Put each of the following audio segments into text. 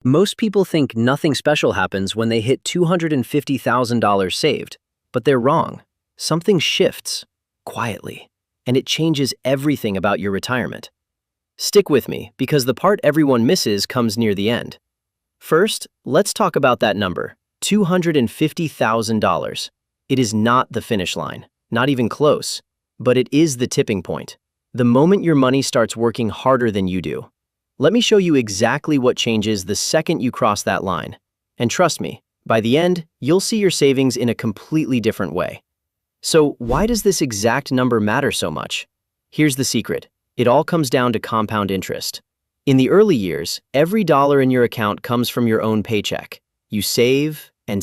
Most people think nothing special happens when they hit $250,000 saved, but they're wrong. Something shifts, quietly, and it changes everything about your retirement. Stick with me, because the part everyone misses comes near the end. First, let's talk about that number, $250,000. It is not the finish line, not even close, but it is the tipping point. The moment your money starts working harder than you do. Let me show you exactly what changes the second you cross that line. And trust me, by the end, you'll see your savings in a completely different way. So why does this exact number matter so much? Here's the secret. It all comes down to compound interest. In the early years, every dollar in your account comes from your own paycheck. You save, and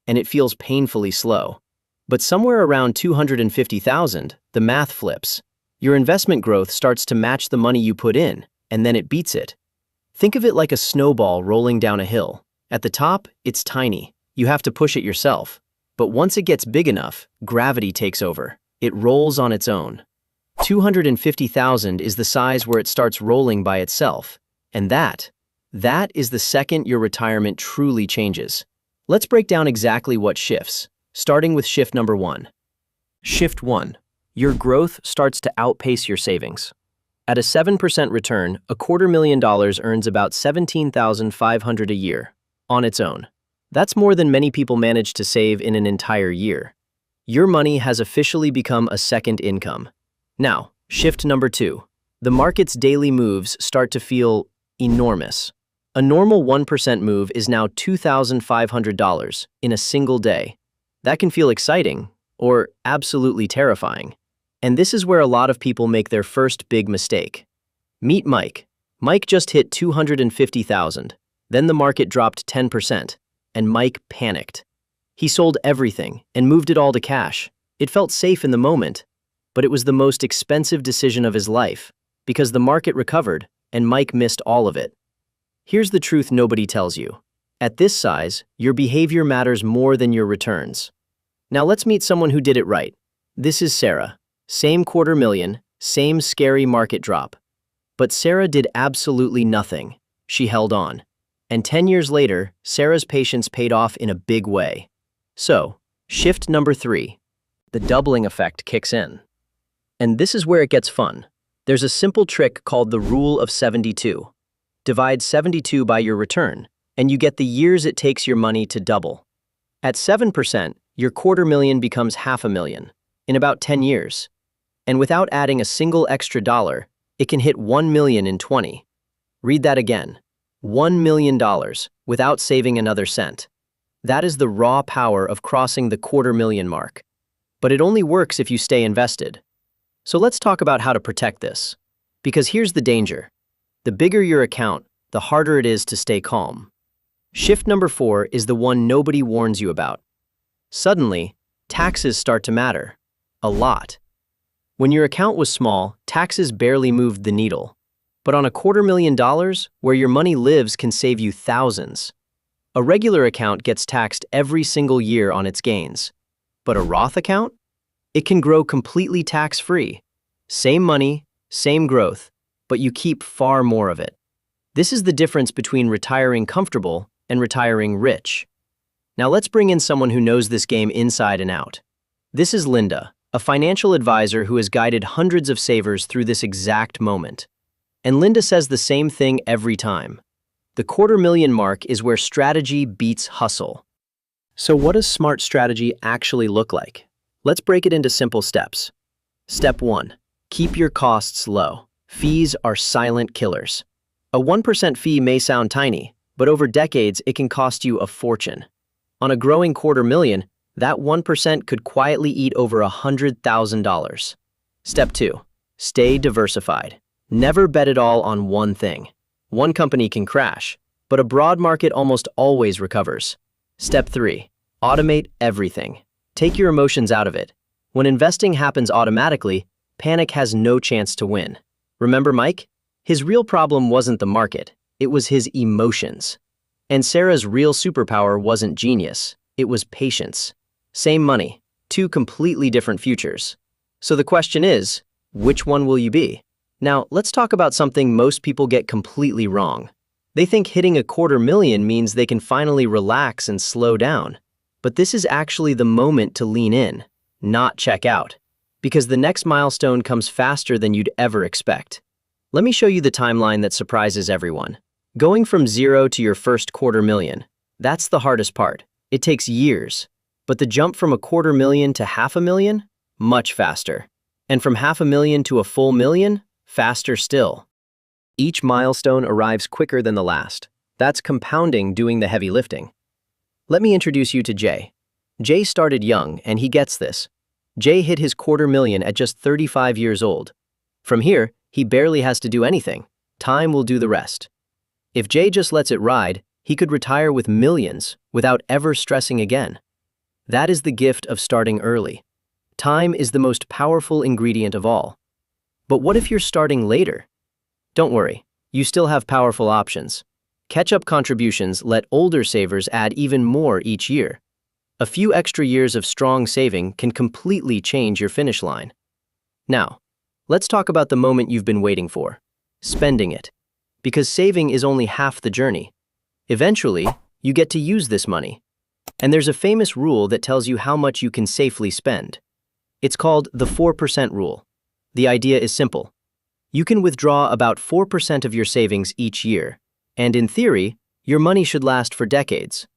it feels painfully slow. But somewhere around 250,000, the math flips. Your investment growth starts to match the money you put in, and then it beats it. Think of it like a snowball rolling down a hill. At the top, it's tiny. You have to push it yourself. But once it gets big enough, gravity takes over. It rolls on its own. 250,000 is the size where it starts rolling by itself. And that is the second your retirement truly changes. Let's break down exactly what shifts, starting with shift number 1. Shift 1. Your growth starts to outpace your savings. At a 7% return, $250,000 earns about $17,500 a year, on its own. That's more than many people manage to save in an entire year. Your money has officially become a second income. Now, shift number 2. The market's daily moves start to feel enormous. A normal 1% move is now $2,500 in a single day. That can feel exciting, or absolutely terrifying. And this is where a lot of people make their first big mistake. Meet Mike. Mike just hit 250,000. Then the market dropped 10%, and Mike panicked. He sold everything and moved it all to cash. It felt safe in the moment, but it was the most expensive decision of his life, because the market recovered and Mike missed all of it. Here's the truth nobody tells you. At this size, your behavior matters more than your returns. Now let's meet someone who did it right. This is Sarah. Same $250,000, same scary market drop. But Sarah did absolutely nothing. She held on. And 10 years later, Sarah's patience paid off in a big way. So, shift number 3. The doubling effect kicks in. And this is where it gets fun. There's a simple trick called the rule of 72. Divide 72 by your return, and you get the years it takes your money to double. At 7%, your $250,000 becomes $500,000 in about 10 years. And without adding a single extra dollar, it can hit $1 million in 20. Read that again. $1 million without saving another cent. That is the raw power of crossing the $250,000 mark. But it only works if you stay invested. So let's talk about how to protect this. Because here's the danger. The bigger your account, the harder it is to stay calm. Shift number 4 is the one nobody warns you about. Suddenly, taxes start to matter. A lot. When your account was small, taxes barely moved the needle. But on a $250,000, where your money lives can save you thousands. A regular account gets taxed every single year on its gains. But a Roth account? It can grow completely tax-free. Same money, same growth, but you keep far more of it. This is the difference between retiring comfortable and retiring rich. Now let's bring in someone who knows this game inside and out. This is Linda, a financial advisor who has guided hundreds of savers through this exact moment. And Linda says the same thing every time. The $250,000 mark is where strategy beats hustle. So what does smart strategy actually look like? Let's break it into simple steps. Step 1. Keep your costs low. Fees are silent killers. A 1% fee may sound tiny, but over decades it can cost you a fortune. On a growing $250,000, that 1% could quietly eat over $100,000. Step 2. Stay diversified. Never bet it all on one thing. One company can crash, but a broad market almost always recovers. Step 3. Automate everything. Take your emotions out of it. When investing happens automatically, panic has no chance to win. Remember Mike? His real problem wasn't the market, it was his emotions. And Sarah's real superpower wasn't genius, it was patience. Same money, two completely different futures. So the question is, which one will you be? Now, let's talk about something most people get completely wrong. They think hitting $250,000 means they can finally relax and slow down. But this is actually the moment to lean in, not check out, because the next milestone comes faster than you'd ever expect. Let me show you the timeline that surprises everyone. Going from zero to your first $250,000, that's the hardest part. It takes years. But the jump from $250,000 to $500,000? Much faster. And from $500,000 to a full million? Faster still. Each milestone arrives quicker than the last. That's compounding doing the heavy lifting. Let me introduce you to Jay. Jay started young, and he gets this. Jay hit his $250,000 at just 35 years old. From here, he barely has to do anything. Time will do the rest. If Jay just lets it ride, he could retire with millions without ever stressing again. That is the gift of starting early. Time is the most powerful ingredient of all. But what if you're starting later? Don't worry, you still have powerful options. Catch-up contributions let older savers add even more each year. A few extra years of strong saving can completely change your finish line. Now, let's talk about the moment you've been waiting for: spending it. Because saving is only half the journey. Eventually, you get to use this money. And there's a famous rule that tells you how much you can safely spend. It's called the 4% rule. The idea is simple. You can withdraw about 4% of your savings each year, and in theory, your money should last for decades.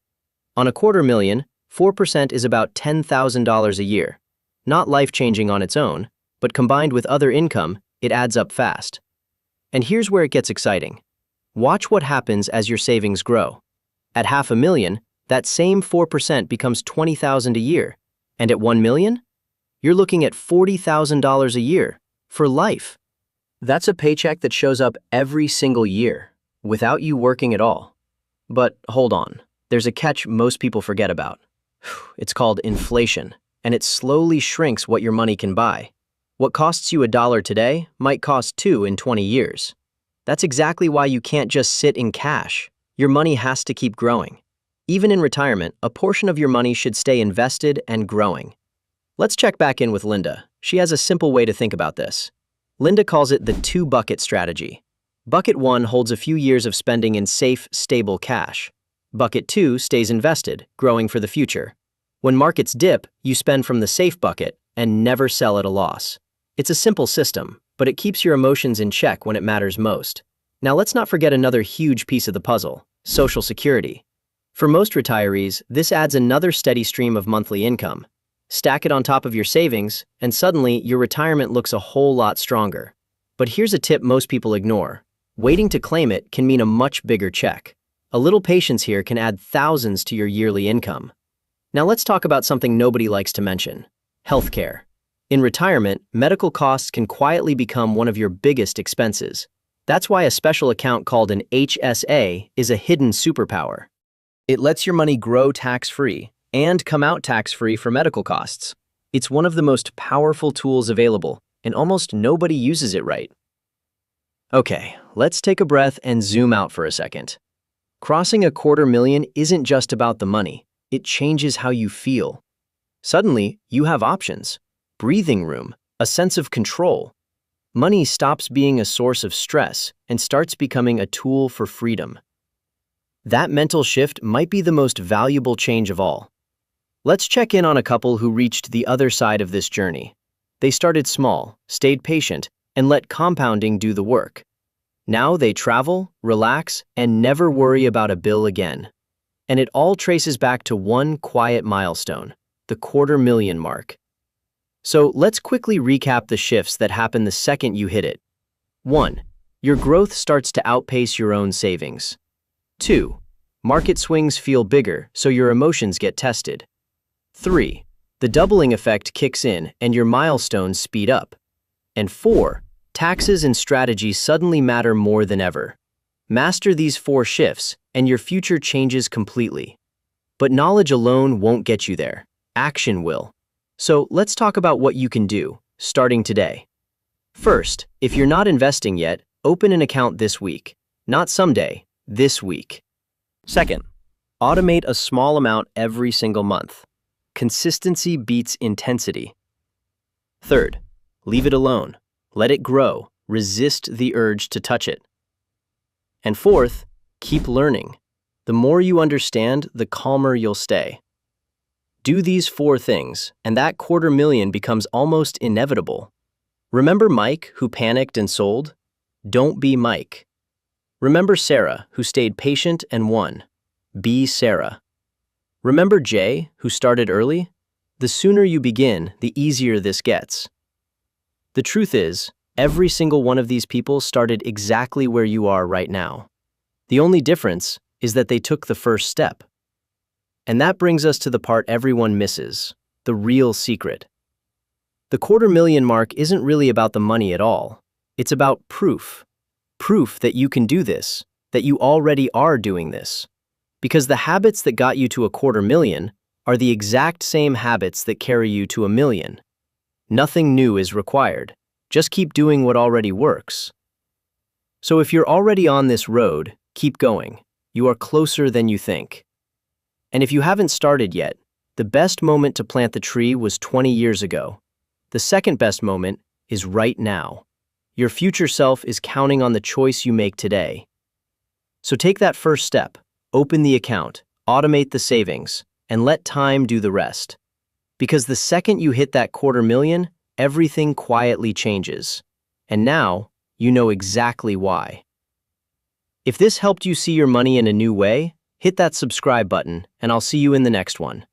On $250,000, 4% is about $10,000 a year. Not life-changing on its own, but combined with other income, it adds up fast. And here's where it gets exciting. Watch what happens as your savings grow. At $500,000, that same 4% becomes $20,000 a year. And at $1 million, you're looking at $40,000 a year, for life. That's a paycheck that shows up every single year, without you working at all. But hold on, there's a catch most people forget about. It's called inflation, and it slowly shrinks what your money can buy. What costs you $1 today might cost $2 in 20 years. That's exactly why you can't just sit in cash. Your money has to keep growing. Even in retirement, a portion of your money should stay invested and growing. Let's check back in with Linda. She has a simple way to think about this. Linda calls it the 2-bucket strategy. Bucket 1 holds a few years of spending in safe, stable cash. Bucket 2 stays invested, growing for the future. When markets dip, you spend from the safe bucket and never sell at a loss. It's a simple system, but it keeps your emotions in check when it matters most. Now let's not forget another huge piece of the puzzle: Social Security. For most retirees, this adds another steady stream of monthly income. Stack it on top of your savings, and suddenly your retirement looks a whole lot stronger. But here's a tip most people ignore. Waiting to claim it can mean a much bigger check. A little patience here can add thousands to your yearly income. Now let's talk about something nobody likes to mention: healthcare. In retirement, medical costs can quietly become one of your biggest expenses. That's why a special account called an HSA is a hidden superpower. It lets your money grow tax-free and come out tax-free for medical costs. It's one of the most powerful tools available, and almost nobody uses it right. Okay, let's take a breath and zoom out for a second. Crossing $250,000 isn't just about the money. It changes how you feel. Suddenly, you have options, breathing room, a sense of control. Money stops being a source of stress and starts becoming a tool for freedom. That mental shift might be the most valuable change of all. Let's check in on a couple who reached the other side of this journey. They started small, stayed patient, and let compounding do the work. Now they travel, relax, and never worry about a bill again. And it all traces back to one quiet milestone: the $250,000 mark. So let's quickly recap the shifts that happen the second you hit it. 1. Your growth starts to outpace your own savings. 2. Market swings feel bigger, so your emotions get tested. 3. The doubling effect kicks in and your milestones speed up. And 4. Taxes and strategy suddenly matter more than ever. Master these 4 shifts, and your future changes completely. But knowledge alone won't get you there. Action will. So let's talk about what you can do, starting today. First, if you're not investing yet, open an account this week. Not someday, this week. Second, automate a small amount every single month. Consistency beats intensity. Third, leave it alone. Let it grow. Resist the urge to touch it. And fourth, Keep learning. The more you understand, the calmer you'll stay. Do these 4 things, and that $250,000 becomes almost inevitable. Remember Mike, who panicked and sold? Don't be Mike. Remember Sarah, who stayed patient and won? Be Sarah. Remember Jay, who started early? The sooner you begin, the easier this gets. The truth is, every single one of these people started exactly where you are right now. The only difference is that they took the first step. And that brings us to the part everyone misses, the real secret. The $250,000 mark isn't really about the money at all. It's about proof. Proof that you can do this, that you already are doing this. Because the habits that got you to a $250,000 are the exact same habits that carry you to $1 million. Nothing new is required. Just keep doing what already works. So if you're already on this road, keep going. You are closer than you think. And if you haven't started yet, the best moment to plant the tree was 20 years ago. The second best moment is right now. Your future self is counting on the choice you make today. So take that first step, open the account, automate the savings, and let time do the rest. Because the second you hit that $250,000, everything quietly changes. And now, you know exactly why. If this helped you see your money in a new way, hit that subscribe button, and I'll see you in the next one.